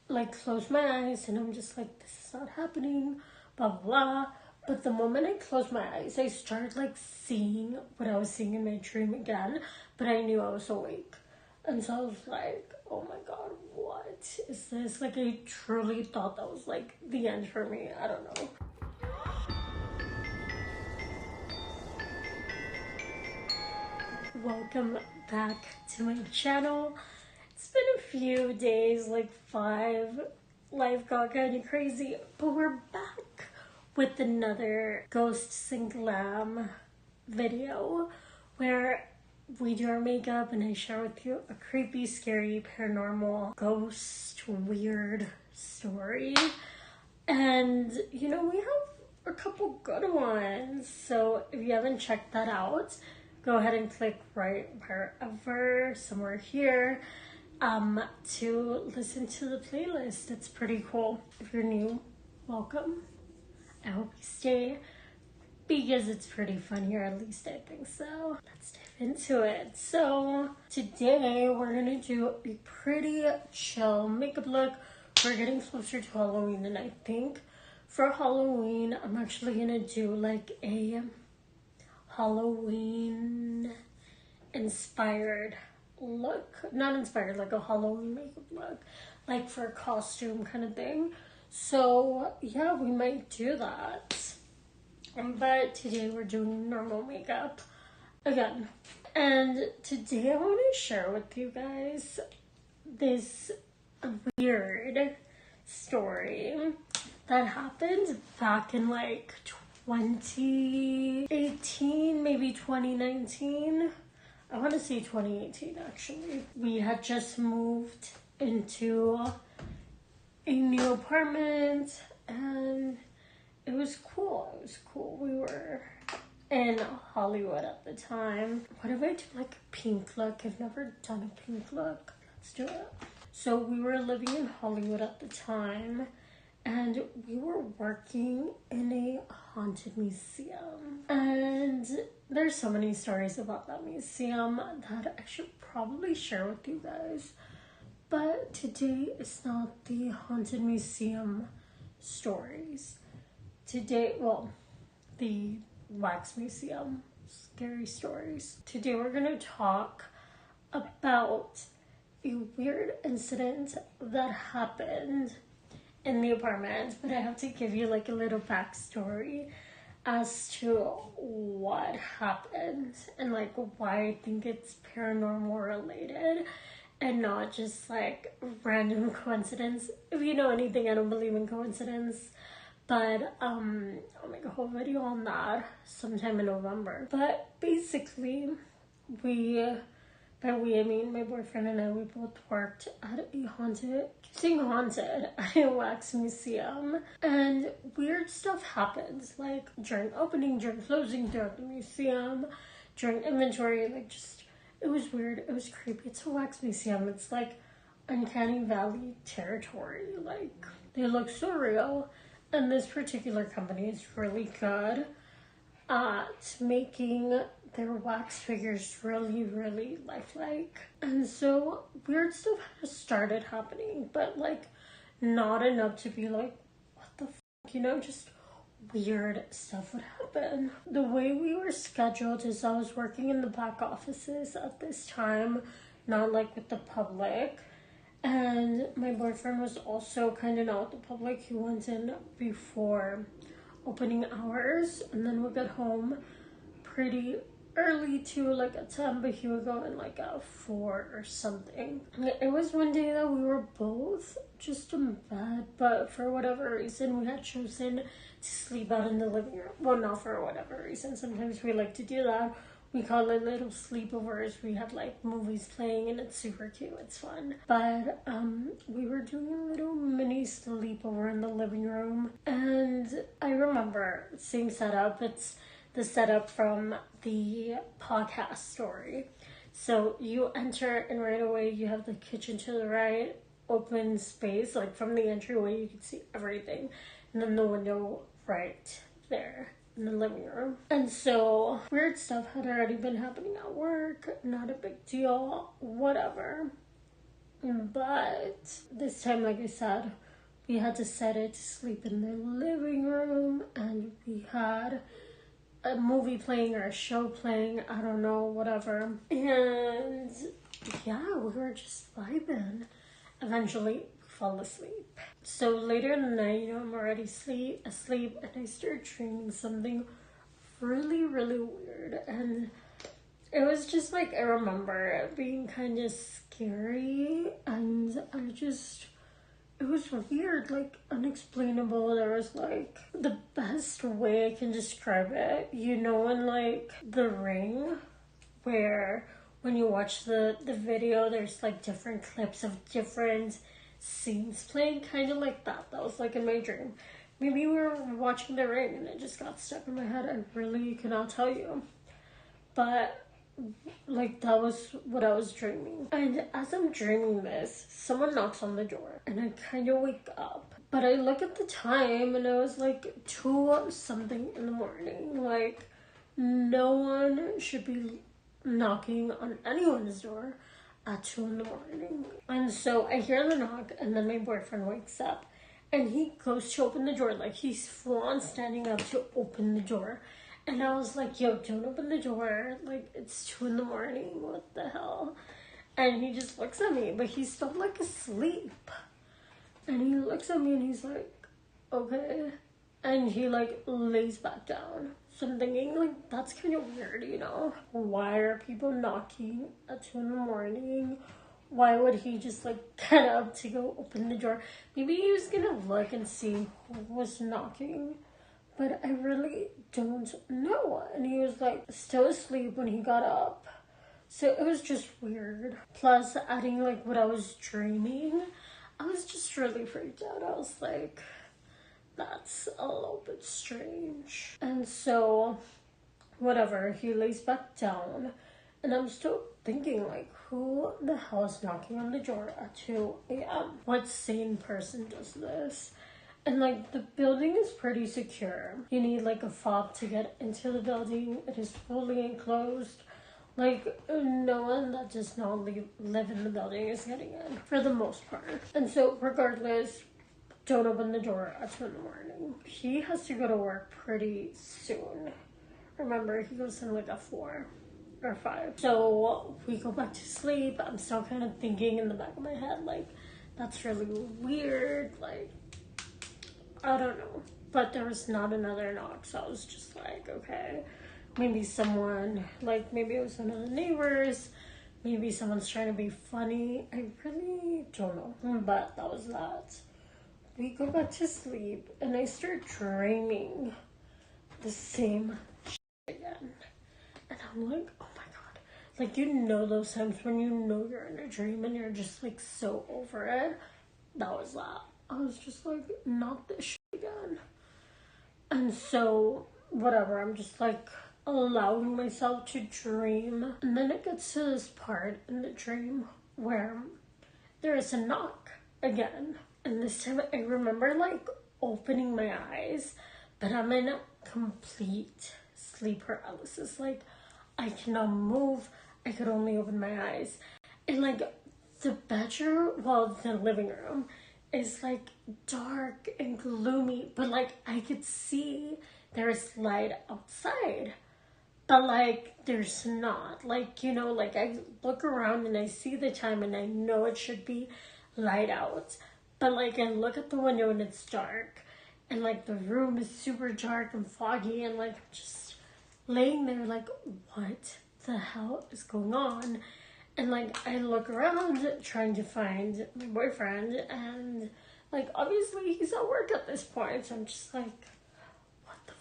like close my eyes and I'm just like, this is not happening, blah blah blah. But the moment I closed my eyes, I started like seeing what I was seeing in my dream again, but I knew I was awake. And so I was like, oh my god, what is this? Like, I truly thought that was like the end for me. I don't know. Welcome back to my channel. It's been a few days, like 5. Life got kind of crazy, but we're back with another Ghosts and Glam video where we do our makeup and I share with you a creepy, scary, paranormal, ghost, weird story. And you know, we have a couple good ones, so if you haven't checked that out, go ahead and click right wherever, somewhere here, to listen to the playlist. It's pretty cool. If you're new, welcome. I hope you stay because it's pretty fun here, at least I think so. Let's dive into it. So today we're gonna do a pretty chill makeup look. We're getting closer to Halloween, and I think for Halloween I'm actually gonna do like a Halloween inspired look. Not inspired, like a Halloween makeup look, like for a costume kind of thing. So yeah, we might do that. But today we're doing normal makeup again. And today I want to share with you guys this weird story that happened back in like 2018, maybe 2019. I want to say 2018 actually. We had just moved into a new apartment and it was cool. It was cool. We were in Hollywood at the time. What if I do like a pink look? I've never done a pink look. Let's do it. So we were living in Hollywood at the time and we were working in a haunted museum. And there's so many stories about that museum that I should probably share with you guys. But today is not the haunted museum stories. Today, well, the wax museum scary stories. Today we're gonna talk about a weird incident that happened in the apartment, but I have to give you like a little backstory as to what happened and like why I think it's paranormal related and not just like random coincidence. If you know anything, I don't believe in coincidence. But I'll make a whole video on that sometime in November. But basically, I mean my boyfriend and I, we both worked at a haunted at a wax museum, and weird stuff happens, like during opening, during closing, throughout the museum, during inventory. Like, just, it was weird, it was creepy. It's a wax museum. It's like uncanny valley territory. Like, they look so real. And this particular company is really good at making their wax figures really, really lifelike. And so weird stuff has started happening, but like not enough to be like, what the f***, you know, just weird stuff would happen. The way we were scheduled is I was working in the back offices at this time, not like with the public. And my boyfriend was also kind of not with the public. He went in before opening hours, and then we got home pretty early too, like at 10, but he would go in like at 4 or something. It was one day that we were both just in bed, but for whatever reason we had chosen to sleep out in the living room. Well, not for whatever reason. Sometimes we like to do that. We call it little sleepovers. We have like movies playing and it's super cute. It's fun. But we were doing a little mini sleepover in the living room. And I remember, same setup. It's the setup from the podcast story. So you enter and right away you have the kitchen to the right, open space. Like from the entryway you can see everything. And then the window right there in the living room. And so weird stuff had already been happening at work. Not a big deal, whatever. But this time, like I said, we had decided to sleep in the living room, and we had a movie playing or a show playing, I don't know, whatever. And yeah, we were just vibing. Eventually, fell asleep. So later in the night, I'm already asleep, and I started dreaming something really, really weird. And it was just like, I remember it being kind of scary, and it was weird, like unexplainable. There was like, the best way I can describe it, in like The Ring, where when you watch the video, there's like different clips of different scenes playing, kind of like that. That was like in my dream. Maybe we were watching The Ring and it just got stuck in my head. I really cannot tell you. But like, that was what I was dreaming. And as I'm dreaming this, someone knocks on the door and I kind of wake up. But I look at the time and I was like 2 something in the morning. Like, no one should be knocking on anyone's door at 2 in the morning. And so I hear the knock, and then my boyfriend wakes up and he goes to open the door. Like, he's full on standing up to open the door. And I was like, yo, don't open the door. Like, it's 2 in the morning. What the hell? And he just looks at me, but he's still like asleep. And he looks at me and he's like, okay. And he like lays back down. So I'm thinking, like, that's kind of weird, Why are people knocking at 2 in the morning? Why would he just like get up to go open the door? Maybe he was gonna look and see who was knocking. But I really don't know. And he was like still asleep when he got up. So it was just weird. Plus, adding like what I was dreaming, I was just really freaked out. I was like, that's a little bit strange. And so, whatever, he lays back down. And I'm still thinking, like, who the hell is knocking on the door at 2 a.m.? What sane person does this? And like, the building is pretty secure. You need like a fob to get into the building. It is fully enclosed. Like, no one that does not live in the building is getting in, for the most part. And so, regardless, don't open the door at 2 in the morning. He has to go to work pretty soon. Remember, he goes in like at 4 or 5. So we go back to sleep. I'm still kind of thinking in the back of my head, like, that's really weird. Like, I don't know. But there was not another knock, so I was just like, okay, maybe someone, like, maybe it was one of the neighbors, maybe someone's trying to be funny. I really don't know. But that was that. We go back to sleep, and I start dreaming the same shit again. And I'm like, oh my god. Like, those times when you're in a dream and you're just like so over it? That was that. I was just like, not this shit again. And so, whatever, I'm just like allowing myself to dream. And then it gets to this part in the dream where there is a knock again. And this time I remember like opening my eyes, but I'm in complete sleep paralysis. Like, I cannot move. I could only open my eyes. And like, the bedroom, the living room is like dark and gloomy, but like I could see there's light outside, but like there's not. Like, like I look around and I see the time and I know it should be light out, but like I look at the window and it's dark, and like the room is super dark and foggy, and like I'm just laying there like, what the hell is going on? And like I look around trying to find my boyfriend, and like obviously he's at work at this point, so I'm just like, what the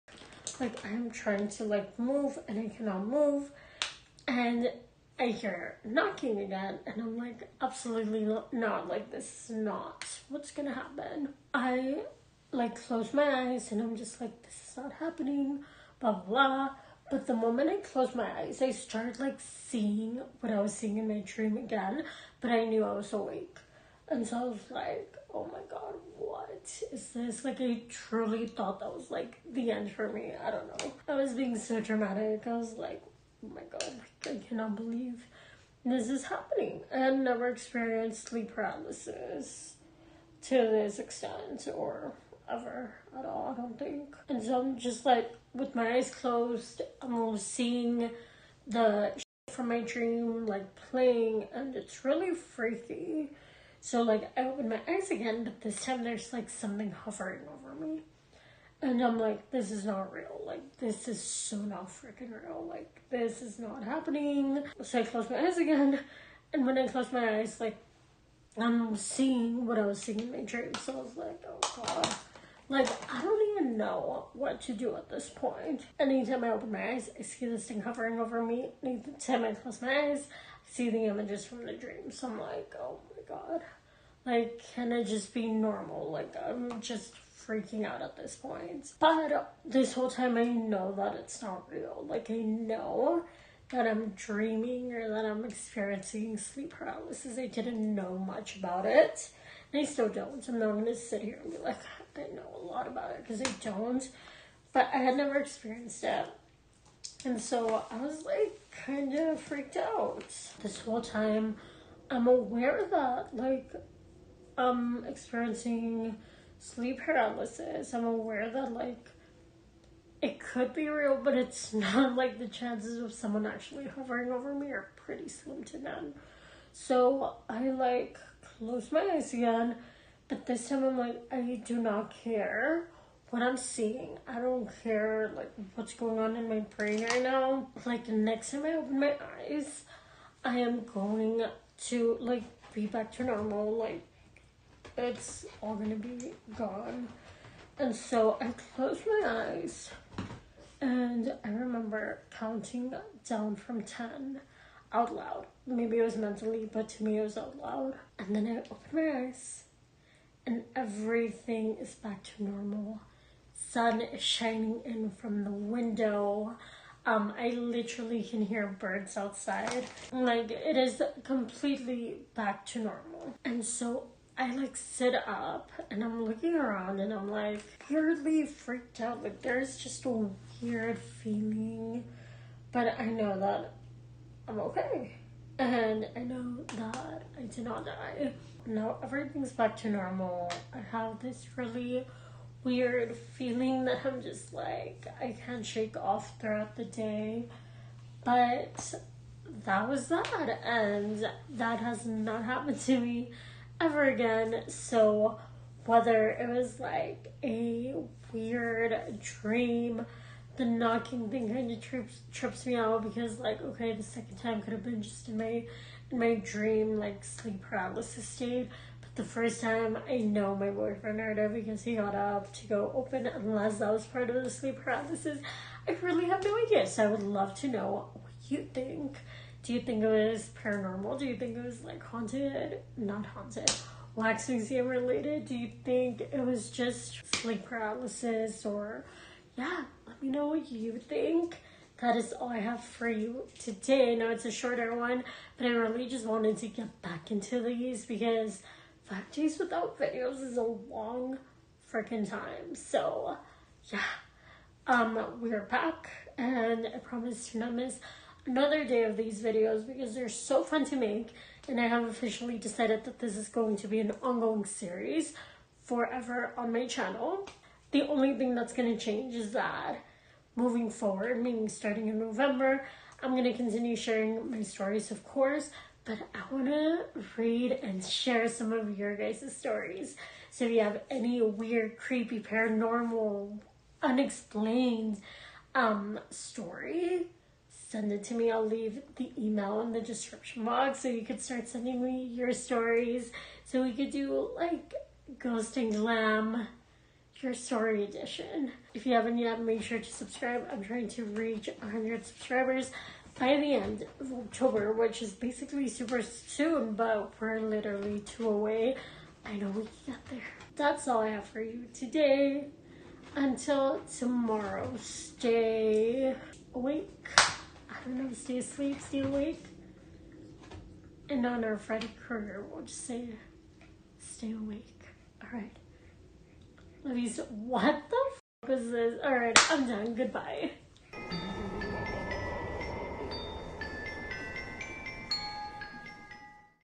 f-? Like, I'm trying to like move and I cannot move, and I hear knocking again, and I'm like, absolutely not. Like, this is not what's gonna happen. I like close my eyes and I'm just like, this is not happening, blah blah blah. But the moment I closed my eyes, I started like seeing what I was seeing in my dream again, but I knew I was awake. And so I was like, oh my god, what is this? Like, I truly thought that was like the end for me. I don't know. I was being so dramatic. I was like, oh my god, I cannot believe this is happening. I had never experienced sleep paralysis to this extent or ever at all, I don't think. And so I'm just like, with my eyes closed, I'm seeing the from my dream like playing, and it's really freaky. So like I open my eyes again, but this time there's like something hovering over me. And I'm like, this is not real. Like, this is so not freaking real. Like, this is not happening. So I close my eyes again. And when I close my eyes, like, I'm seeing what I was seeing in my dream. So I was like, oh God. Like, I don't even know what to do at this point. Anytime I open my eyes, I see this thing hovering over me. Anytime I close my eyes, I see the images from the dream. So I'm like, oh my God. Like, can it just be normal? Like, I'm just freaking out at this point. But this whole time I know that it's not real. Like, I know that I'm dreaming or that I'm experiencing sleep paralysis. I didn't know much about it, and I still don't. I'm not going to sit here and be like, I know a lot about it, because I don't. But I had never experienced it, and so I was like kind of freaked out. This whole time I'm aware that like I'm experiencing sleep paralysis. I'm aware that like it could be real, but it's not. Like, the chances of someone actually hovering over me are pretty slim to none. So I like close my eyes again, but this time I'm like, I do not care what I'm seeing. I don't care like what's going on in my brain right now. Like, the next time I open my eyes, I am going to like be back to normal. Like, it's all gonna be gone. And so I closed my eyes, and I remember counting down from 10 out loud. Maybe it was mentally, but to me it was out loud. And then I opened my eyes, and everything is back to normal. Sun is shining in from the window. I literally can hear birds outside. Like, it is completely back to normal. And so I like sit up and I'm looking around and I'm like weirdly freaked out. Like, there's just a weird feeling, but I know that I'm okay. And I know that I did not die. Now everything's back to normal. I have this really weird feeling that I'm just like, I can't shake off throughout the day. But that was that. And that has not happened to me ever again. So whether it was like a weird dream, the knocking thing kind of trips me out, because like, okay, the second time could have been just in my dream, like sleep paralysis state. But the first time, I know my boyfriend heard it because he got up to go open, unless that was part of the sleep paralysis. I really have no idea. So I would love to know what you think. Do you think it was paranormal? Do you think it was like haunted? Not haunted. Wax museum related? Do you think it was just sleep paralysis? Or yeah, let me know what you think. That is all I have for you today. I know it's a shorter one, but I really just wanted to get back into these because 5 days without videos is a long freaking time. So yeah, we're back, and I promise to not miss another day of these videos because they're so fun to make, and I have officially decided that this is going to be an ongoing series forever on my channel. The only thing that's going to change is that moving forward, meaning starting in November, I'm going to continue sharing my stories, of course, but I want to read and share some of your guys' stories. So if you have any weird, creepy, paranormal, unexplained story, send it to me. I'll leave the email in the description box so you could start sending me your stories, so we could do like Ghost and Glam, your story edition. If you haven't yet, make sure to subscribe. I'm trying to reach 100 subscribers by the end of October, which is basically super soon, but we're literally 2 away. I know we can get there. That's all I have for you today. Until tomorrow, stay awake. I don't know, stay asleep, stay awake. In honor of Freddy Krueger, we'll just say, stay awake. Alright. Love you so. What the f was this? Alright, I'm done. Goodbye.